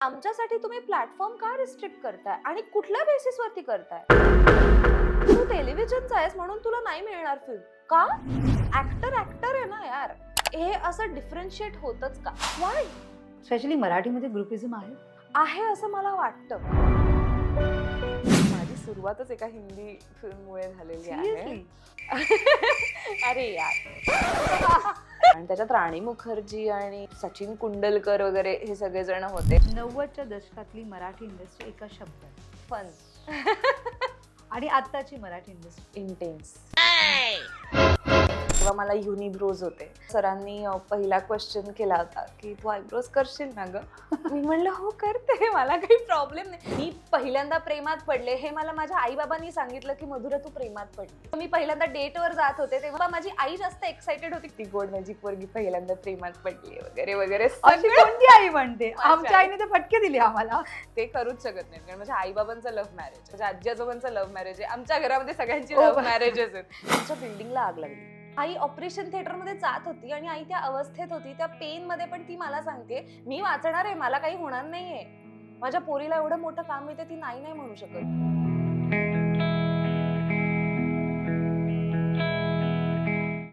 आमच्यासाठी तुम्ही प्लॅटफॉर्म का रिस्ट्रिक्ट करताय आणि कुठल्या बेसिस वरती करताय? तू टेलिव्हिजनचा आहेस म्हणून तुला नाही मिळणार फिल्म का? ऍक्टर आहे ना यार. हे असं डिफरन्शिएट होतच का? वाय? स्पेशली मराठीमध्ये ग्रुपिझम आहे. आहे असं मला वाटतं. माझी सुरुवातच एका हिंदी फिल्ममुळे झालेली आहे. Seriously? अरे यार. आणि त्याच्यात राणी मुखर्जी आणि सचिन कुंडलकर वगैरे हे सगळेजण होते. 90च्या दशकातली मराठी इंडस्ट्री एका शब्दात फन. आणि आत्ताची मराठी इंडस्ट्री इंटेन्स. तेव्हा मला युनिब्रोज होते. सरांनी पहिला क्वेश्चन केला होता की तू आयब्रोज करशील ना ग? मी म्हणलं हो करते, मला काही प्रॉब्लेम नाही. मी पहिल्यांदा प्रेमात पडले हे मला माझ्या आई बाबांनी सांगितलं की मधुरा तू प्रेमात पडली. मी पहिल्यांदा डेटवर जात होते तेव्हा माझी आई जास्त एक्साइटेड होती. ती गोड माझी पोरगी पहिल्यांदा प्रेमात पडली वगैरे वगैरे. अशी कोणती आई म्हणते? आमच्या आईने ते फटके दिले आम्हाला. ते करूच शकत नाही कारण माझ्या आई बाबांचं लव्ह मॅरेज, माझ्या आजी आजोबांचं लव्ह मॅरेज आहे. आमच्या घरामध्ये सगळ्यांची हो. लव्ह मॅरेजेस आहेत. आमच्या बिल्डिंगला आग लागली. आई ऑपरेशन थिएटर मध्ये जात होती आणि आई त्या अवस्थेत होती, त्या पेन मध्ये, पण ती मला सांगते मी वाचणार आहे, मला काही होणार नाहीये. माझ्या पोरीला एवढं मोठं काम मिळते, ती नाही म्हणू शकत.